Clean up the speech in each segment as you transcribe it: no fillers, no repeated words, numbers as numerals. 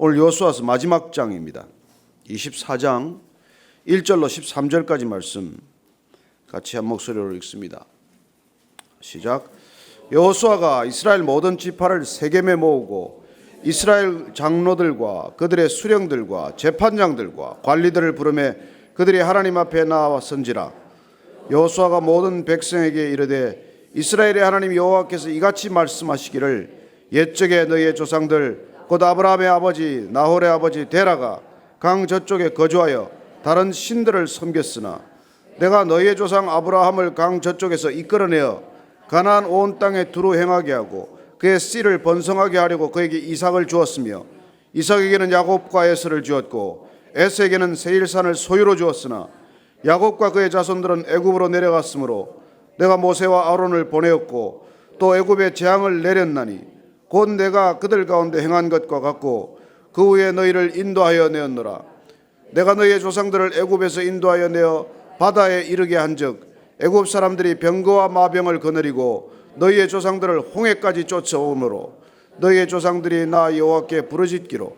오늘 여호수아서 마지막 장입니다. 24장 1절로 13절까지 말씀 같이 한 목소리로 읽습니다. 시작. 여호수아가 이스라엘 모든 지파를 세겜에 모으고 이스라엘 장로들과 그들의 수령들과 재판장들과 관리들을 부르매 그들이 하나님 앞에 나와 선지라. 여호수아가 모든 백성에게 이르되 이스라엘의 하나님 여호와께서 이같이 말씀하시기를 옛적에 너희의 조상들 곧 아브라함의 아버지 나홀의 아버지 데라가 강 저쪽에 거주하여 다른 신들을 섬겼으나 내가 너희의 조상 아브라함을 강 저쪽에서 이끌어내어 가나안 온 땅에 두루 행하게 하고 그의 씨를 번성하게 하려고 그에게 이삭을 주었으며 이삭에게는 야곱과 에서를 주었고 에서에게는 세일산을 소유로 주었으나 야곱과 그의 자손들은 애굽으로 내려갔으므로 내가 모세와 아론을 보내었고 또 애굽에 재앙을 내렸나니 곧 내가 그들 가운데 행한 것과 같고 그 후에 너희를 인도하여 내었노라. 내가 너희의 조상들을 애굽에서 인도하여 내어 바다에 이르게 한즉 애굽 사람들이 병거와 마병을 거느리고 너희의 조상들을 홍해까지 쫓아오므로 너희의 조상들이 나 여호와께 부르짖기로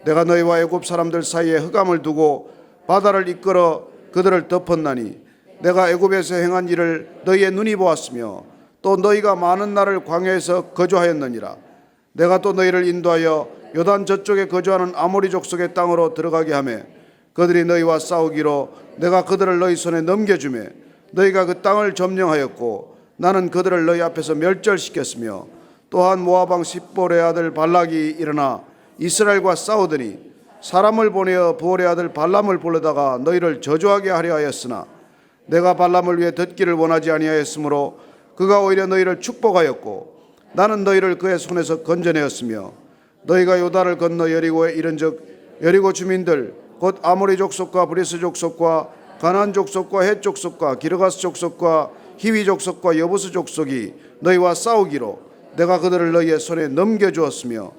내가 너희와 애굽 사람들 사이에 흑암을 두고 바다를 이끌어 그들을 덮었나니 내가 애굽에서 행한 일을 너희의 눈이 보았으며 또 너희가 많은 날을 광야에서 거주하였느니라. 내가 또 너희를 인도하여 요단 저쪽에 거주하는 아모리 족속의 땅으로 들어가게 하며 그들이 너희와 싸우기로 내가 그들을 너희 손에 넘겨주매 너희가 그 땅을 점령하였고 나는 그들을 너희 앞에서 멸절시켰으며 또한 모압 왕 십볼의 아들 발락이 일어나 이스라엘과 싸우더니 사람을 보내어 부올의 아들 발람을 불러다가 너희를 저주하게 하려 하였으나 내가 발람을 위해 듣기를 원하지 아니하였으므로 그가 오히려 너희를 축복하였고 나는 너희를 그의 손에서 건져내었으며 너희가 요단을 건너 여리고에 이른즉 여리고 주민들 곧 아모리 족속과 브리스 족속과 가나안 족속과 헷 족속과 기르가스 족속과 히위 족속과 여부스 족속이 너희와 싸우기로 내가 그들을 너희의 손에 넘겨주었으며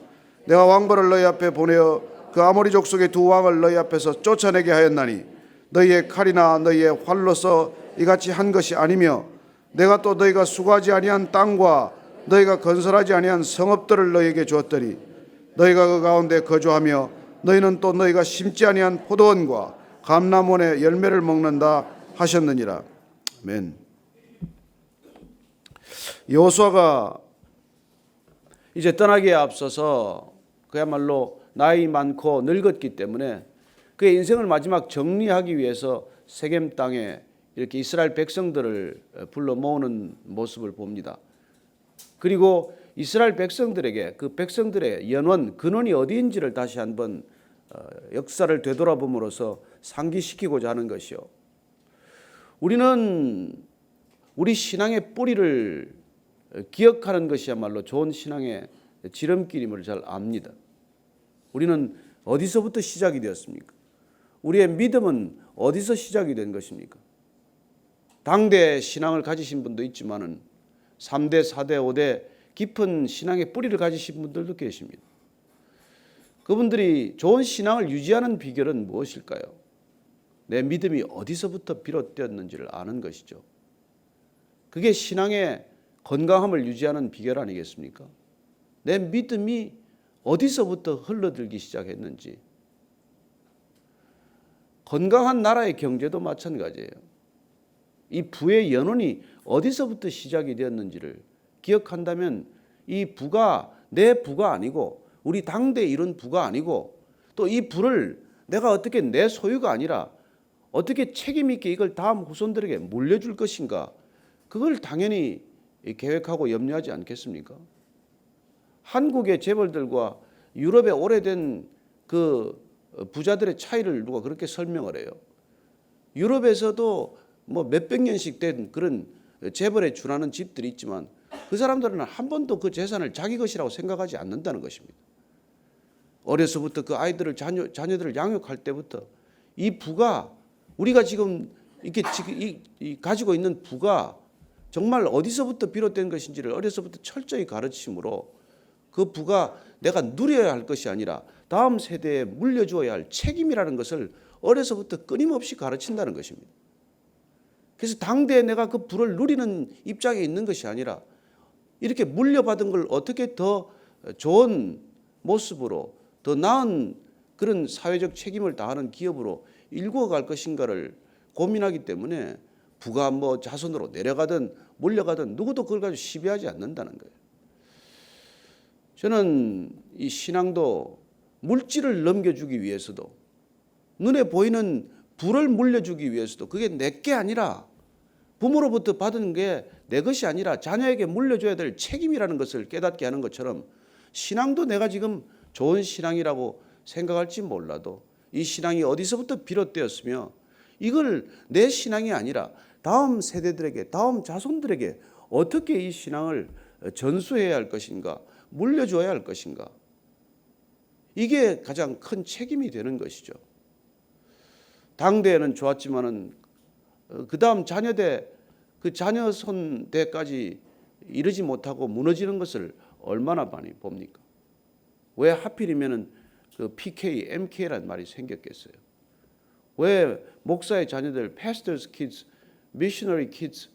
내가 왕벌을 너희 앞에 보내어 그 아모리 족속의 두 왕을 너희 앞에서 쫓아내게 하였나니 너희의 칼이나 너희의 활로서 이같이 한 것이 아니며 내가 또 너희가 수고하지 아니한 땅과 너희가 건설하지 아니한 성읍들을 너희에게 주었더니 너희가 그 가운데 거주하며 너희는 또 너희가 심지 아니한 포도원과 감람원의 열매를 먹는다 하셨느니라. 아멘. 여호수아가 이제 떠나기에 앞서서 그야말로 나이 많고 늙었기 때문에 그의 인생을 마지막 정리하기 위해서 세겜 땅에 이렇게 이스라엘 백성들을 불러 모으는 모습을 봅니다. 그리고 이스라엘 백성들에게 그 백성들의 연원, 근원이 어디인지를 다시 한번 역사를 되돌아봄으로써 상기시키고자 하는 것이요. 우리는 우리 신앙의 뿌리를 기억하는 것이야말로 좋은 신앙의 지름길임을 잘 압니다. 우리는 어디서부터 시작이 되었습니까? 우리의 믿음은 어디서 시작이 된 것입니까? 당대 신앙을 가지신 분도 있지만은 3대, 4대, 5대 깊은 신앙의 뿌리를 가지신 분들도 계십니다. 그분들이 좋은 신앙을 유지하는 비결은 무엇일까요? 내 믿음이 어디서부터 비롯되었는지를 아는 것이죠. 그게 신앙의 건강함을 유지하는 비결 아니겠습니까? 내 믿음이 어디서부터 흘러들기 시작했는지. 건강한 나라의 경제도 마찬가지예요. 이 부의 연원이 어디서부터 시작이 되었는지를 기억한다면 이 부가 내 부가 아니고 우리 당대에 이룬 부가 아니고 또 이 부를 내가 어떻게 내 소유가 아니라 어떻게 책임 있게 이걸 다음 후손들에게 물려줄 것인가, 그걸 당연히 계획하고 염려하지 않겠습니까? 한국의 재벌들과 유럽의 오래된 그 부자들의 차이를 누가 그렇게 설명을 해요. 유럽에서도 뭐 몇백 년씩 된 그런 재벌에 준하는 집들이 있지만 그 사람들은 한 번도 그 재산을 자기 것이라고 생각하지 않는다는 것입니다. 어려서부터 그 아이들을 자녀들을 양육할 때부터 이 부가 우리가 지금 이렇게 가지고 있는 부가 정말 어디서부터 비롯된 것인지를 어려서부터 철저히 가르치므로 그 부가 내가 누려야 할 것이 아니라 다음 세대에 물려주어야 할 책임이라는 것을 어려서부터 끊임없이 가르친다는 것입니다. 그래서 당대에 내가 그 부를 누리는 입장에 있는 것이 아니라 이렇게 물려받은 걸 어떻게 더 좋은 모습으로 더 나은 그런 사회적 책임을 다하는 기업으로 일구어 갈 것인가를 고민하기 때문에 부가 뭐 자손으로 내려가든 물려가든 누구도 그걸 가지고 시비하지 않는다는 거예요. 저는 이 신앙도 물질을 넘겨주기 위해서도 눈에 보이는 부를 물려주기 위해서도 그게 내 게 아니라 부모로부터 받은 게 내 것이 아니라 자녀에게 물려줘야 될 책임이라는 것을 깨닫게 하는 것처럼 신앙도 내가 지금 좋은 신앙이라고 생각할지 몰라도 이 신앙이 어디서부터 비롯되었으며 이걸 내 신앙이 아니라 다음 세대들에게 다음 자손들에게 어떻게 이 신앙을 전수해야 할 것인가 물려줘야 할 것인가 이게 가장 큰 책임이 되는 것이죠. 당대에는 좋았지만은 그 다음 자녀대 그 자녀손 대까지 이르지 못하고 무너지는 것을 얼마나 많이 봅니까? 왜 하필이면은 그 PK, MK라는 말이 생겼겠어요? 왜 목사의 자녀들, pastors kids, missionary kids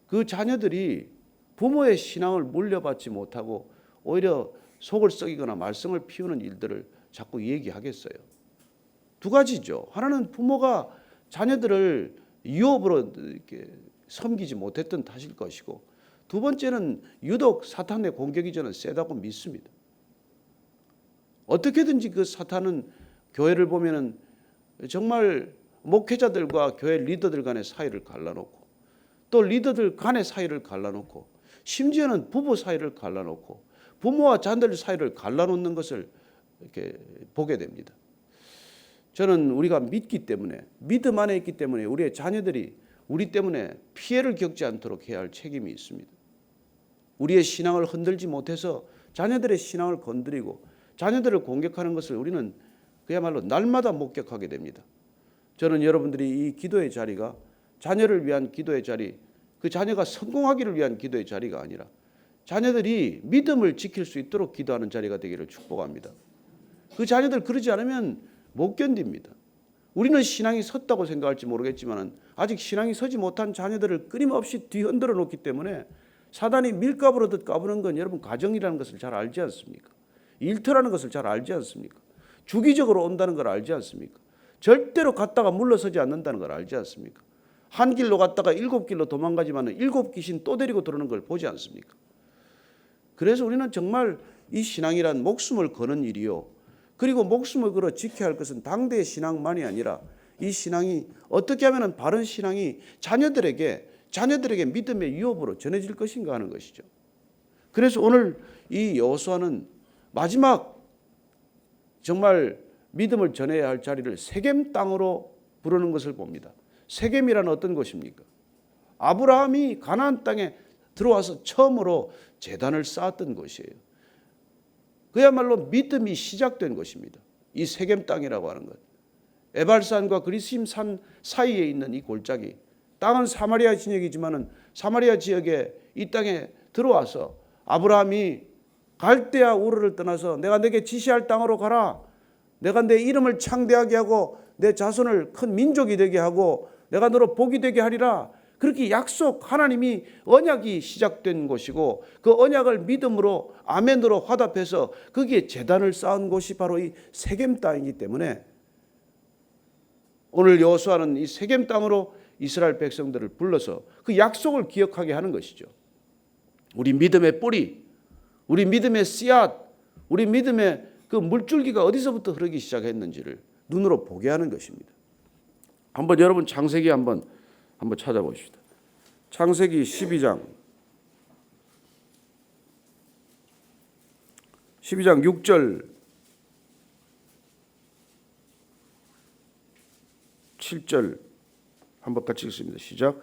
그 자녀들이 부모의 신앙을 물려받지 못하고 오히려 속을 썩이거나 말썽을 피우는 일들을 자꾸 얘기하겠어요? 두 가지죠. 하나는 부모가 자녀들을 유업으로 이렇게 섬기지 못했던 탓일 것이고 두 번째는 유독 사탄의 공격이 저는 세다고 믿습니다. 어떻게든지 그 사탄은 교회를 보면은 정말 목회자들과 교회 리더들 간의 사이를 갈라놓고 또 리더들 간의 사이를 갈라놓고 심지어는 부부 사이를 갈라놓고 부모와 자녀들 사이를 갈라놓는 것을 이렇게 보게 됩니다. 저는 우리가 믿기 때문에 믿음 안에 있기 때문에 우리의 자녀들이 우리 때문에 피해를 겪지 않도록 해야 할 책임이 있습니다. 우리의 신앙을 흔들지 못해서 자녀들의 신앙을 건드리고 자녀들을 공격하는 것을 우리는 그야말로 날마다 목격하게 됩니다. 저는 여러분들이 이 기도의 자리가 자녀를 위한 기도의 자리, 그 자녀가 성공하기를 위한 기도의 자리가 아니라 자녀들이 믿음을 지킬 수 있도록 기도하는 자리가 되기를 축복합니다. 그 자녀들 그러지 않으면 못 견딥니다. 우리는 신앙이 섰다고 생각할지 모르겠지만 아직 신앙이 서지 못한 자녀들을 끊임없이 뒤흔들어 놓기 때문에 사단이 밀가부르듯 까부는 건 여러분 가정이라는 것을 잘 알지 않습니까? 일터라는 것을 잘 알지 않습니까? 주기적으로 온다는 걸 알지 않습니까? 절대로 갔다가 물러서지 않는다는 걸 알지 않습니까? 한 길로 갔다가 7길로 도망가지만 7귀신 또 데리고 들어오는 걸 보지 않습니까? 그래서 우리는 정말 이 신앙이란 목숨을 거는 일이요. 그리고 목숨을 걸어 지켜야 할 것은 당대의 신앙만이 아니라 이 신앙이 어떻게 하면 바른 신앙이 자녀들에게 믿음의 유업으로 전해질 것인가 하는 것이죠. 그래서 오늘 이 여호수아는 마지막 정말 믿음을 전해야 할 자리를 세겜 땅으로 부르는 것을 봅니다. 세겜이라는 어떤 곳입니까? 아브라함이 가나안 땅에 들어와서 처음으로 제단을 쌓았던 곳이에요. 그야말로 믿음이 시작된 곳입니다. 이 세겜 땅이라고 하는 것. 에발산과 그리심 산 사이에 있는 이 골짜기. 땅은 사마리아 진영이지만은 사마리아 지역에 이 땅에 들어와서 아브라함이 갈대아 우르를 떠나서 내가 내게 지시할 땅으로 가라. 내가 내 이름을 창대하게 하고 내 자손을 큰 민족이 되게 하고 내가 너로 복이 되게 하리라. 그렇게 하나님이 언약이 시작된 곳이고 그 언약을 믿음으로 아멘으로 화답해서 거기에 제단을 쌓은 곳이 바로 이 세겜 땅이기 때문에 오늘 여호수아는 이 세겜 땅으로 이스라엘 백성들을 불러서 그 약속을 기억하게 하는 것이죠. 우리 믿음의 뿌리, 우리 믿음의 씨앗, 우리 믿음의 그 물줄기가 어디서부터 흐르기 시작했는지를 눈으로 보게 하는 것입니다. 한번 여러분 창세기 한번 찾아보십시다. 창세기 12장 6절 7절 한번 같이 읽습니다. 시작.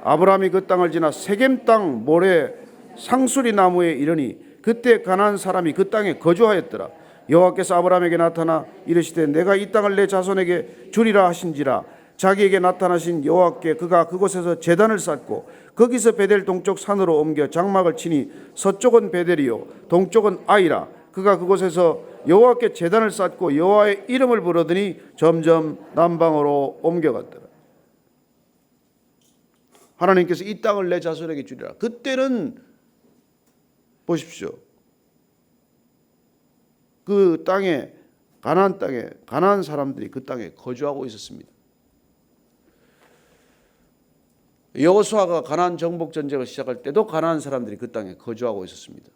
아브라함이 그 땅을 지나 세겜 땅 모래 상수리 나무에 이르니 그때 가나안 사람이 그 땅에 거주하였더라. 여호와께서 아브라함에게 나타나 이르시되 내가 이 땅을 내 자손에게 주리라 하신지라. 자기에게 나타나신 여호와께 그가 그곳에서 제단을 쌓고 거기서 베델 동쪽 산으로 옮겨 장막을 치니 서쪽은 베델이요 동쪽은 아이라. 그가 그곳에서 여호와께 제단을 쌓고 여호와의 이름을 부르더니 점점 남방으로 옮겨갔더라. 하나님께서 이 땅을 내 자손에게 주리라. 그때는 보십시오. 그 땅에 가나안 땅에 가나안 사람들이 그 땅에 거주하고 있었습니다. 여호수아가 가나안 정복 전쟁을 시작할 때도 가나안 사람들이 그 땅에 거주하고 있었습니다.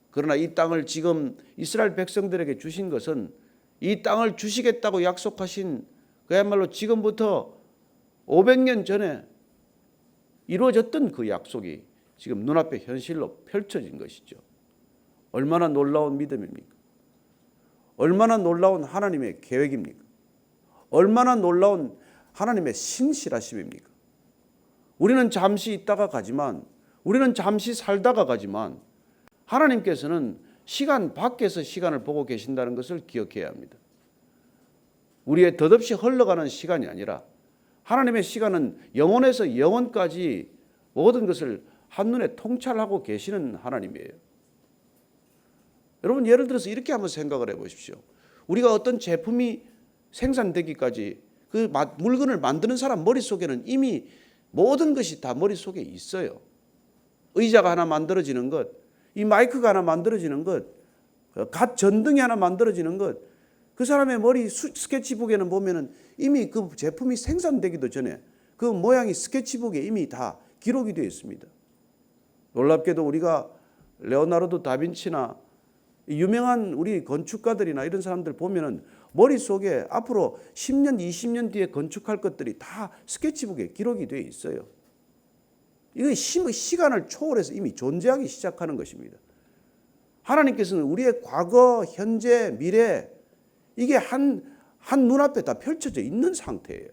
그러나 이 땅을 지금 이스라엘 백성들에게 주신 것은 이 땅을 주시겠다고 약속하신 그야말로 지금부터 500년 전에 이루어졌던 그 약속이 지금 눈앞에 현실로 펼쳐진 것이죠. 얼마나 놀라운 믿음입니까? 얼마나 놀라운 하나님의 계획입니까? 얼마나 놀라운 하나님의 신실하심입니까? 우리는 잠시 있다가 가지만, 우리는 잠시 살다가 가지만 하나님께서는 시간 밖에서 시간을 보고 계신다는 것을 기억해야 합니다. 우리의 덧없이 흘러가는 시간이 아니라 하나님의 시간은 영원에서 영원까지 모든 것을 한눈에 통찰하고 계시는 하나님이에요. 여러분, 예를 들어서 이렇게 한번 생각을 해보십시오. 우리가 어떤 제품이 생산되기까지 그 물건을 만드는 사람 머릿속에는 이미 모든 것이 다 머릿속에 있어요. 의자가 하나 만들어지는 것, 이 마이크가 하나 만들어지는 것, 갓 전등이 하나 만들어지는 것, 그 사람의 머리 스케치북에는 보면은 이미 그 제품이 생산되기도 전에 그 모양이 스케치북에 이미 다 기록이 되어 있습니다. 놀랍게도 우리가 레오나르도 다빈치나 유명한 우리 건축가들이나 이런 사람들 보면은 머릿속에 앞으로 10년, 20년 뒤에 건축할 것들이 다 스케치북에 기록이 되어 있어요. 이거 시간을 초월해서 이미 존재하기 시작하는 것입니다. 하나님께서는 우리의 과거, 현재, 미래 이게 한 눈앞에 다 펼쳐져 있는 상태예요.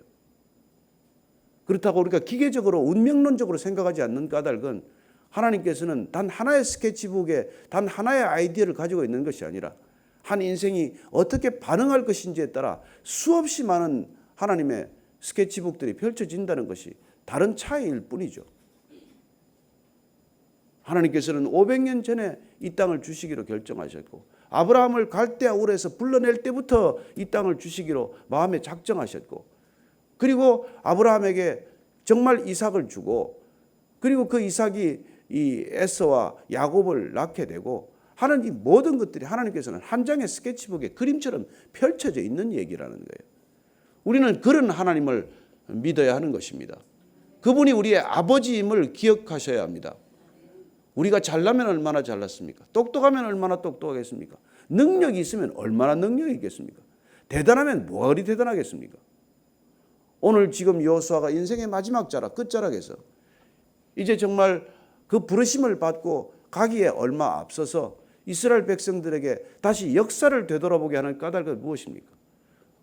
그렇다고 우리가 기계적으로 운명론적으로 생각하지 않는 까닭은 하나님께서는 단 하나의 스케치북에 단 하나의 아이디어를 가지고 있는 것이 아니라 한 인생이 어떻게 반응할 것인지에 따라 수없이 많은 하나님의 스케치북들이 펼쳐진다는 것이 다른 차이일 뿐이죠. 하나님께서는 500년 전에 이 땅을 주시기로 결정하셨고 아브라함을 갈대아 우르에서 불러낼 때부터 이 땅을 주시기로 마음에 작정하셨고 그리고 아브라함에게 정말 이삭을 주고 그리고 그 이삭이 이 에서와 야곱을 낳게 되고 하는 이 모든 것들이 하나님께서는 한 장의 스케치북에 그림처럼 펼쳐져 있는 얘기라는 거예요. 우리는 그런 하나님을 믿어야 하는 것입니다. 그분이 우리의 아버지임을 기억하셔야 합니다. 우리가 잘나면 얼마나 잘났습니까? 똑똑하면 얼마나 똑똑하겠습니까? 능력이 있으면 얼마나 능력이 있겠습니까? 대단하면 뭐가 그리 대단하겠습니까? 오늘 지금 여호수아가 인생의 마지막 자락, 끝자락에서 이제 정말 그 부르심을 받고 가기에 얼마 앞서서 이스라엘 백성들에게 다시 역사를 되돌아보게 하는 까닭은 무엇입니까?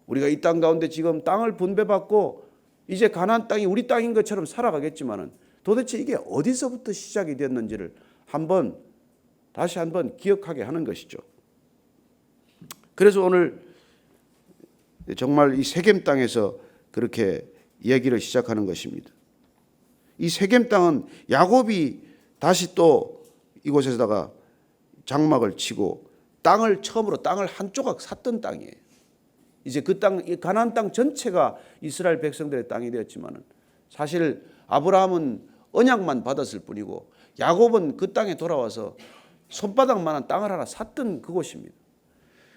우리가 이 땅 가운데 지금 땅을 분배받고 이제 가나안 땅이 우리 땅인 것처럼 살아가겠지만은 도대체 이게 어디서부터 시작이 됐는지를 다시 한번 기억하게 하는 것이죠. 그래서 오늘 정말 이 세겜 땅에서 그렇게 얘기를 시작하는 것입니다. 이 세겜 땅은 야곱이 다시 또 이곳에다가 장막을 치고 처음으로 땅을 한 조각 샀던 땅이에요. 이제 그 땅, 가나안 땅 전체가 이스라엘 백성들의 땅이 되었지만은 사실 아브라함은 언약만 받았을 뿐이고 야곱은 그 땅에 돌아와서 손바닥만한 땅을 하나 샀던 그곳입니다.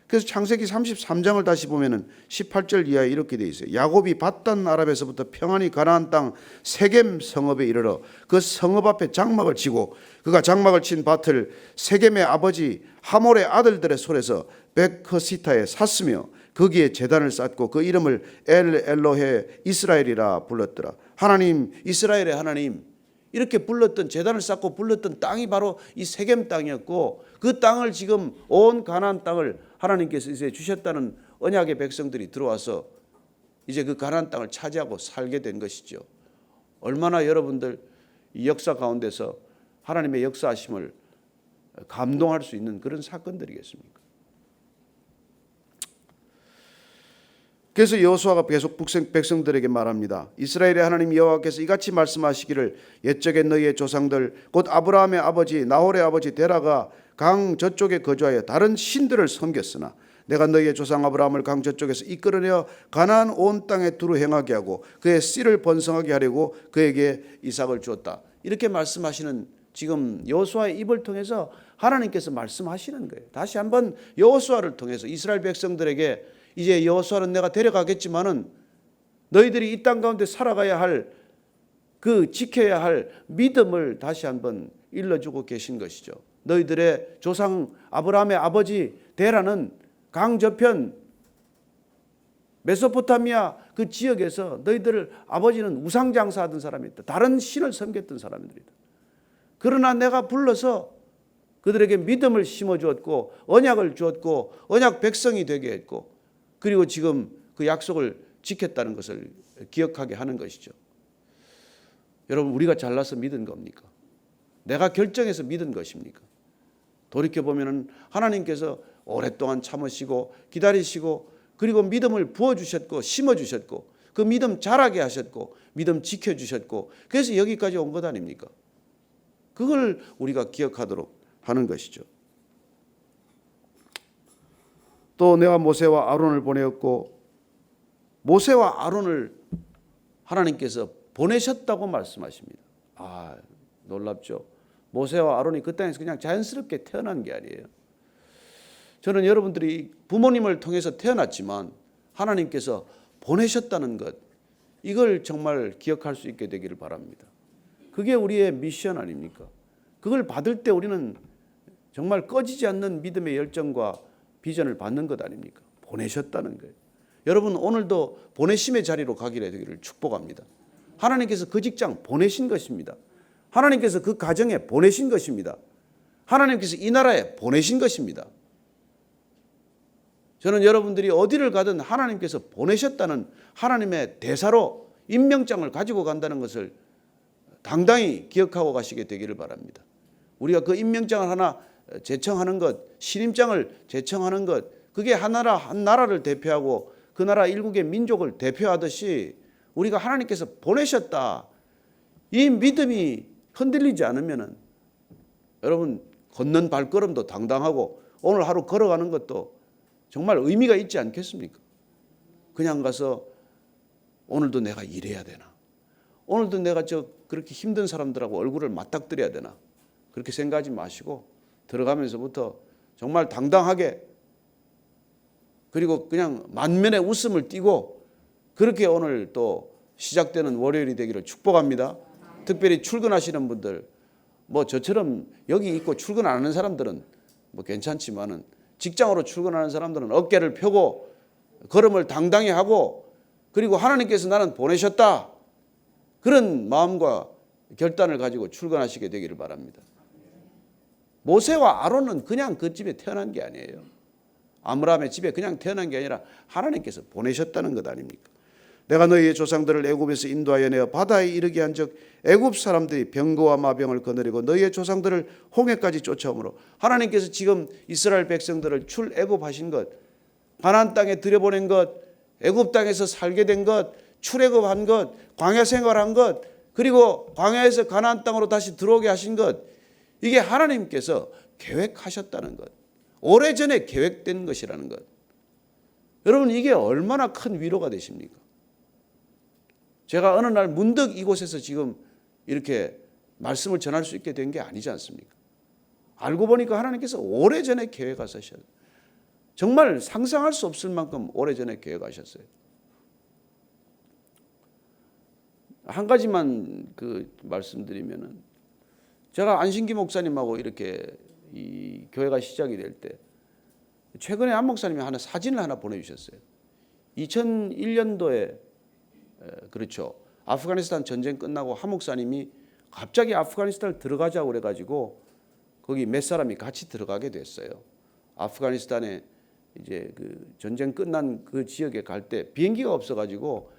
그래서 창세기 33장을 다시 보면은 18절 이하에 이렇게 돼 있어요. 야곱이 밧단 아랍에서부터 평안히 가나안 땅 세겜 성읍에 이르러 그 성읍 앞에 장막을 치고 그가 장막을 친 밭을 세겜의 아버지 하몰의 아들들의 손에서 백허시타에 샀으며 거기에 제단을 쌓고 그 이름을 엘로헤 이스라엘이라 불렀더라. 하나님, 이스라엘의 하나님, 이렇게 불렀던, 제단을 쌓고 불렀던 땅이 바로 이 세겜 땅이었고 그 땅을 지금 온 가나안 땅을 하나님께서 이제 주셨다는 언약의 백성들이 들어와서 이제 그 가나안 땅을 차지하고 살게 된 것이죠. 얼마나 여러분들 이 역사 가운데서 하나님의 역사하심을 감동할 수 있는 그런 사건들이겠습니까? 그래서 여호수아가 계속 백성들에게 말합니다. 이스라엘의 하나님 여호와께서 이같이 말씀하시기를 옛적에 너희의 조상들 곧 아브라함의 아버지 나홀의 아버지 데라가 강 저쪽에 거주하여 다른 신들을 섬겼으나 내가 너희의 조상 아브라함을 강 저쪽에서 이끌어내어 가나안 온 땅에 두루 행하게 하고 그의 씨를 번성하게 하려고 그에게 이삭을 주었다. 이렇게 말씀하시는 지금 여호수아의 입을 통해서 하나님께서 말씀하시는 거예요. 다시 한번 여호수아를 통해서 이스라엘 백성들에게 이제 여호수아는 내가 데려가겠지만은 너희들이 이 땅 가운데 살아가야 할 그 지켜야 할 믿음을 다시 한번 일러주고 계신 것이죠. 너희들의 조상 아브라함의 아버지 데라는 강 저편 메소포타미아 그 지역에서 너희들 아버지는 우상 장사하던 사람이다. 다른 신을 섬겼던 사람들이다. 그러나 내가 불러서 그들에게 믿음을 심어주었고 언약을 주었고 언약 백성이 되게 했고 그리고 지금 그 약속을 지켰다는 것을 기억하게 하는 것이죠. 여러분 우리가 잘나서 믿은 겁니까? 내가 결정해서 믿은 것입니까? 돌이켜보면 하나님께서 오랫동안 참으시고 기다리시고 그리고 믿음을 부어주셨고 심어주셨고 그 믿음 자라게 하셨고 믿음 지켜주셨고 그래서 여기까지 온 것 아닙니까? 그걸 우리가 기억하도록 하는 것이죠. 또 내가 모세와 아론을 보내었고 모세와 아론을 하나님께서 보내셨다고 말씀하십니다. 아, 놀랍죠. 모세와 아론이 그 땅에서 그냥 자연스럽게 태어난 게 아니에요. 저는 여러분들이 부모님을 통해서 태어났지만 하나님께서 보내셨다는 것, 이걸 정말 기억할 수 있게 되기를 바랍니다. 그게 우리의 미션 아닙니까? 그걸 받을 때 우리는 정말 꺼지지 않는 믿음의 열정과 비전을 받는 것 아닙니까? 보내셨다는 거예요. 여러분 오늘도 보내심의 자리로 가기를 되기를 축복합니다. 하나님께서 그 직장 보내신 것입니다. 하나님께서 그 가정에 보내신 것입니다. 하나님께서 이 나라에 보내신 것입니다. 저는 여러분들이 어디를 가든 하나님께서 보내셨다는 하나님의 대사로 임명장을 가지고 간다는 것을 당당히 기억하고 가시게 되기를 바랍니다. 우리가 그 임명장을 하나 제청하는 것, 신임장을 제청하는 것, 그게 한 나라를 대표하고 그 나라 일국의 민족을 대표하듯이 우리가 하나님께서 보내셨다. 이 믿음이 흔들리지 않으면은 여러분 걷는 발걸음도 당당하고 오늘 하루 걸어가는 것도 정말 의미가 있지 않겠습니까? 그냥 가서 오늘도 내가 일해야 되나? 오늘도 내가 그렇게 힘든 사람들하고 얼굴을 맞닥뜨려야 되나? 그렇게 생각하지 마시고 들어가면서부터 정말 당당하게 그리고 그냥 만면에 웃음을 띠고 그렇게 오늘 또 시작되는 월요일이 되기를 축복합니다. 특별히 출근하시는 분들 뭐 저처럼 여기 있고 출근 안 하는 사람들은 뭐 괜찮지만은 직장으로 출근하는 사람들은 어깨를 펴고 걸음을 당당히 하고 그리고 하나님께서 나는 보내셨다. 그런 마음과 결단을 가지고 출근하시게 되기를 바랍니다. 모세와 아론은 그냥 그 집에 태어난 게 아니에요. 아므라함의 집에 그냥 태어난 게 아니라 하나님께서 보내셨다는 것 아닙니까? 내가 너희의 조상들을 애굽에서 인도하여 내어 바다에 이르게 한즉 애굽 사람들이 병거와 마병을 거느리고 너희의 조상들을 홍해까지 쫓아오므로 하나님께서 지금 이스라엘 백성들을 출애굽하신 것, 가나안 땅에 들여보낸 것, 애굽 땅에서 살게 된 것, 출애굽한 것, 광야 생활한 것, 그리고 광야에서 가나안 땅으로 다시 들어오게 하신 것, 이게 하나님께서 계획하셨다는 것, 오래전에 계획된 것이라는 것. 여러분 이게 얼마나 큰 위로가 되십니까? 제가 어느 날 문득 이곳에서 지금 이렇게 말씀을 전할 수 있게 된 게 아니지 않습니까? 알고 보니까 하나님께서 오래전에 계획하셨어요. 정말 상상할 수 없을 만큼 오래전에 계획하셨어요. 한 가지만 말씀드리면은 제가 안신기 목사님하고 이렇게 이 교회가 시작이 될 때 최근에 한 목사님이 사진을 하나 보내주셨어요. 2001년도에 그렇죠. 아프가니스탄 전쟁 끝나고 한 목사님이 갑자기 아프가니스탄을 들어가자고 그래가지고 거기 몇 사람이 같이 들어가게 됐어요. 아프가니스탄에 이제 그 전쟁 끝난 그 지역에 갈 때 비행기가 없어가지고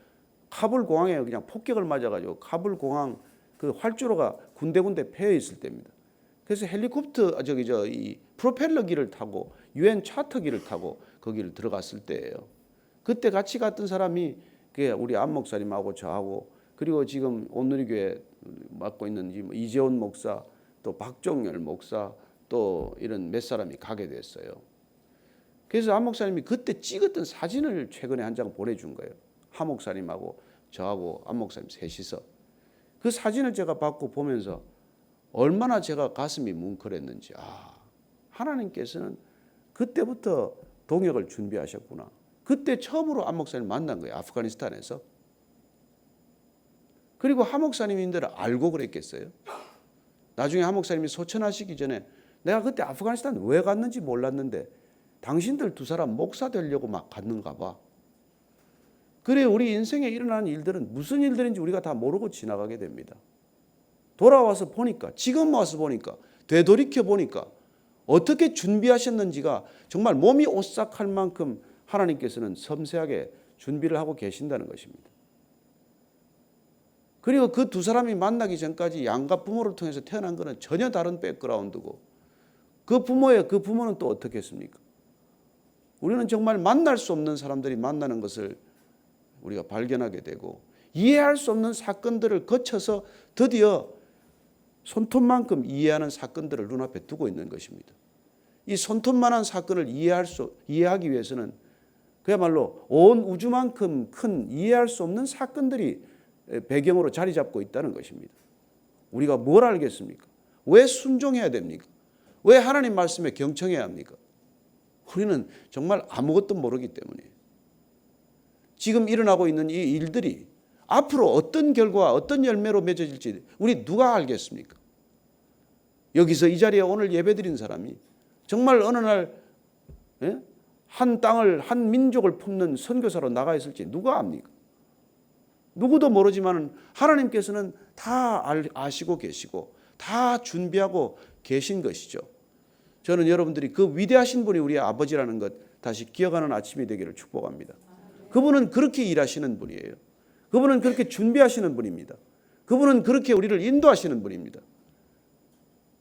카불 공항에 그냥 폭격을 맞아가지고 카불 공항 그 활주로가 군데군데 패여 있을 때입니다. 그래서 헬리콥터 이 프로펠러기를 타고 유엔 차터기를 타고 거기를 들어갔을 때예요. 그때 같이 갔던 사람이 우리 안 목사님하고 저하고 그리고 지금 온누리교회 맡고 있는 이재원 목사 또 박종열 목사 또 이런 몇 사람이 가게 됐어요. 그래서 안 목사님이 그때 찍었던 사진을 최근에 한 장 보내준 거예요. 한 목사님하고 저하고 안 목사님 셋이서 그 사진을 제가 받고 보면서 얼마나 제가 가슴이 뭉클했는지. 하나님께서는 그때부터 동역을 준비하셨구나. 그때 처음으로 안 목사님 만난 거예요. 아프가니스탄에서. 그리고 하 목사님인들 알고 그랬겠어요? 나중에 하 목사님이 소천하시기 전에 내가 그때 아프가니스탄 왜 갔는지 몰랐는데 당신들 두 사람 목사 되려고 막 갔는가 봐. 그래, 우리 인생에 일어나는 일들은 무슨 일들인지 우리가 다 모르고 지나가게 됩니다. 돌아와서 보니까, 지금 와서 보니까, 되돌이켜 보니까 어떻게 준비하셨는지가 정말 몸이 오싹할 만큼 하나님께서는 섬세하게 준비를 하고 계신다는 것입니다. 그리고 그 두 사람이 만나기 전까지 양가 부모를 통해서 태어난 것은 전혀 다른 백그라운드고 그 부모는 또 어떻게 했습니까? 우리는 정말 만날 수 없는 사람들이 만나는 것을 우리가 발견하게 되고 이해할 수 없는 사건들을 거쳐서 드디어 손톱만큼 이해하는 사건들을 눈앞에 두고 있는 것입니다. 이 손톱만한 사건을 이해하기 위해서는 그야말로 온 우주만큼 큰 이해할 수 없는 사건들이 배경으로 자리 잡고 있다는 것입니다. 우리가 뭘 알겠습니까? 왜 순종해야 됩니까? 왜 하나님 말씀에 경청해야 합니까? 우리는 정말 아무것도 모르기 때문이에요. 지금 일어나고 있는 이 일들이 앞으로 어떤 결과와 어떤 열매로 맺어질지 우리 누가 알겠습니까? 여기서 이 자리에 오늘 예배드린 사람이 정말 어느 날 한 땅을 한 민족을 품는 선교사로 나가 있을지 누가 압니까? 누구도 모르지만 하나님께서는 다 아시고 계시고 다 준비하고 계신 것이죠. 저는 여러분들이 그 위대하신 분이 우리의 아버지라는 것 다시 기억하는 아침이 되기를 축복합니다. 그분은 그렇게 일하시는 분이에요. 그분은 그렇게 준비하시는 분입니다. 그분은 그렇게 우리를 인도하시는 분입니다.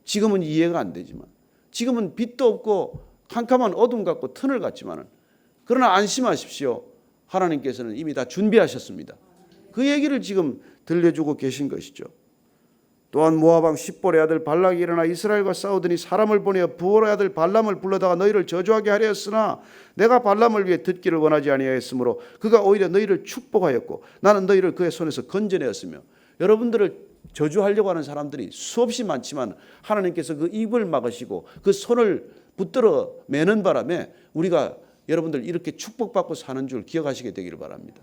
지금은 이해가 안 되지만, 지금은 빛도 없고 캄캄한 어둠 같고 터널 같지만, 그러나 안심하십시오. 하나님께서는 이미 다 준비하셨습니다. 그 얘기를 지금 들려주고 계신 것이죠. 또한 모압 왕 십볼의 아들 발락이 일어나 이스라엘과 싸우더니 사람을 보내어 부올의 아들 발람을 불러다가 너희를 저주하게 하려 했으나 내가 발람을 위해 듣기를 원하지 아니하였으므로 그가 오히려 너희를 축복하였고 나는 너희를 그의 손에서 건져내었으며. 여러분들을 저주하려고 하는 사람들이 수없이 많지만 하나님께서 그 입을 막으시고 그 손을 붙들어 매는 바람에 우리가 여러분들 이렇게 축복받고 사는 줄 기억하시게 되기를 바랍니다.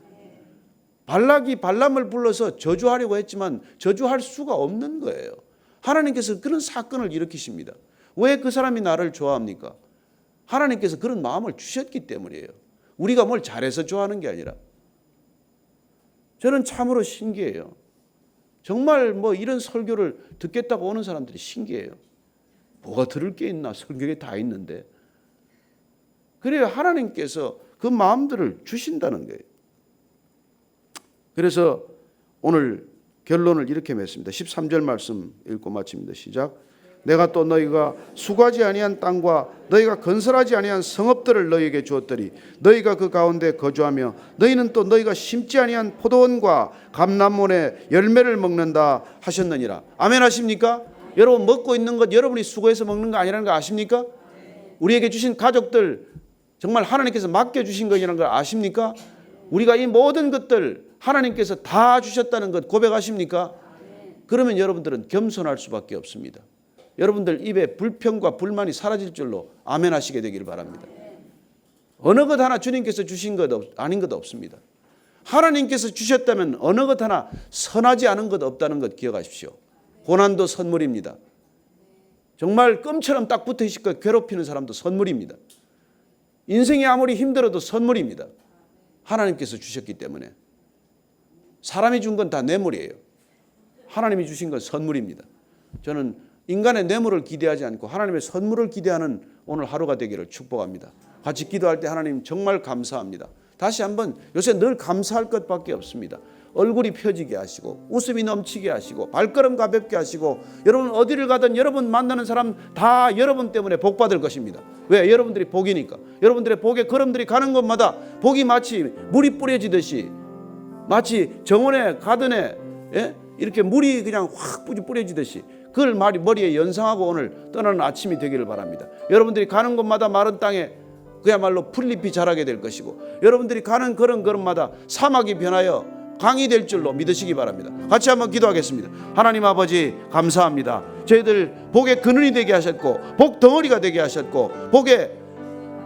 발락이 발람을 불러서 저주하려고 했지만 저주할 수가 없는 거예요. 하나님께서 그런 사건을 일으키십니다. 왜 그 사람이 나를 좋아합니까? 하나님께서 그런 마음을 주셨기 때문이에요. 우리가 뭘 잘해서 좋아하는 게 아니라. 저는 참으로 신기해요. 정말 이런 설교를 듣겠다고 오는 사람들이 신기해요. 뭐가 들을 게 있나? 설교에 다 있는데. 그래요. 하나님께서 그 마음들을 주신다는 거예요. 그래서 오늘 결론을 이렇게 맺습니다. 13절 말씀 읽고 마칩니다. 시작. 내가 또 너희가 수고하지 아니한 땅과 너희가 건설하지 아니한 성읍들을 너희에게 주었더니 너희가 그 가운데 거주하며 너희는 또 너희가 심지 아니한 포도원과 감람몬의 열매를 먹는다 하셨느니라. 아멘 하십니까? 여러분 먹고 있는 것 여러분이 수고해서 먹는 거 아니라는 거 아십니까? 우리에게 주신 가족들 정말 하나님께서 맡겨주신 것이라는 걸 아십니까? 우리가 이 모든 것들 하나님께서 다 주셨다는 것 고백하십니까? 그러면 여러분들은 겸손할 수밖에 없습니다. 여러분들 입에 불평과 불만이 사라질 줄로 아멘 하시게 되기를 바랍니다. 어느 것 하나 주님께서 주신 것 아닌 것 없습니다. 하나님께서 주셨다면 어느 것 하나 선하지 않은 것 없다는 것 기억하십시오. 고난도 선물입니다. 정말 껌처럼 딱 붙어 있을 것 괴롭히는 사람도 선물입니다. 인생이 아무리 힘들어도 선물입니다. 하나님께서 주셨기 때문에. 사람이 준 건 다 뇌물이에요. 하나님이 주신 건 선물입니다. 저는 인간의 뇌물을 기대하지 않고 하나님의 선물을 기대하는 오늘 하루가 되기를 축복합니다. 같이 기도할 때 하나님 정말 감사합니다. 다시 한번 요새 늘 감사할 것밖에 없습니다. 얼굴이 펴지게 하시고 웃음이 넘치게 하시고 발걸음 가볍게 하시고 여러분 어디를 가든 여러분 만나는 사람 다 여러분 때문에 복 받을 것입니다. 왜? 여러분들이 복이니까. 여러분들의 복의 걸음들이 가는 곳마다 복이 마치 물이 뿌려지듯이 마치 정원에 가든에 이렇게 물이 그냥 확 뿌려지듯이 그걸 머리에 연상하고 오늘 떠나는 아침이 되기를 바랍니다. 여러분들이 가는 곳마다 마른 땅에 그야말로 풀잎이 자라게 될 것이고 여러분들이 가는 그런 걸음마다 사막이 변하여 강이 될 줄로 믿으시기 바랍니다. 같이 한번 기도하겠습니다. 하나님 아버지 감사합니다. 저희들 복의 근원이 되게 하셨고 복 덩어리가 되게 하셨고 복의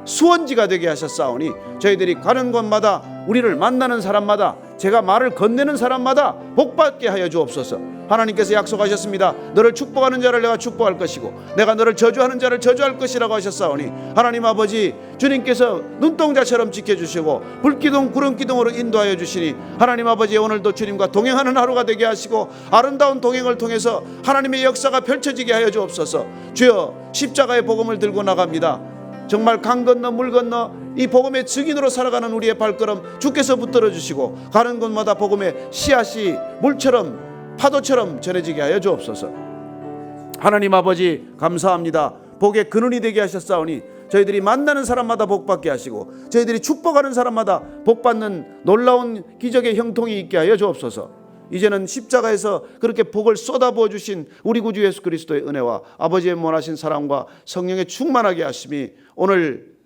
수원지가 되게 하셨사오니 저희들이 가는 곳마다 우리를 만나는 사람마다 제가 말을 건네는 사람마다 복받게 하여 주옵소서. 하나님께서 약속하셨습니다. 너를 축복하는 자를 내가 축복할 것이고 내가 너를 저주하는 자를 저주할 것이라고 하셨사오니 하나님 아버지 주님께서 눈동자처럼 지켜주시고 불기둥 구름기둥으로 인도하여 주시니 하나님 아버지 오늘도 주님과 동행하는 하루가 되게 하시고 아름다운 동행을 통해서 하나님의 역사가 펼쳐지게 하여 주옵소서. 주여 십자가의 복음을 들고 나갑니다. 정말 강 건너 물 건너 이 복음의 증인으로 살아가는 우리의 발걸음 주께서 붙들어 주시고 가는 곳마다 복음의 씨앗이 물처럼 파도처럼 전해지게 하여 주옵소서. 하나님 아버지 감사합니다. 복의 근원이 되게 하셨사오니 저희들이 만나는 사람마다 복받게 하시고 저희들이 축복하는 사람마다 복받는 놀라운 기적의 형통이 있게 하여 주옵소서. 이제는 십자가에서 그렇게 복을 쏟아부어 주신 우리 구주 예수 그리스도의 은혜와 아버지의 원하신 사랑과 성령의 충만하게 하심이 오늘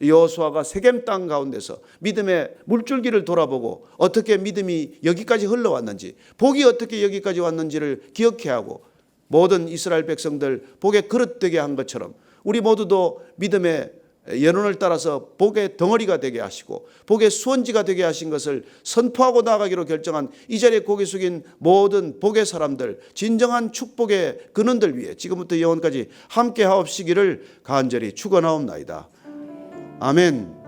여호수아가 세겜 땅 가운데서 믿음의 물줄기를 돌아보고 어떻게 믿음이 여기까지 흘러왔는지 복이 어떻게 여기까지 왔는지를 기억해야 하고 모든 이스라엘 백성들 복의 그릇 되게 한 것처럼 우리 모두도 믿음의 연원을 따라서 복의 덩어리가 되게 하시고 복의 수원지가 되게 하신 것을 선포하고 나아가기로 결정한 이 자리에 고개 숙인 모든 복의 사람들 진정한 축복의 근원들 위해 지금부터 영원까지 함께 하옵시기를 간절히 축원하옵나이다. 아멘.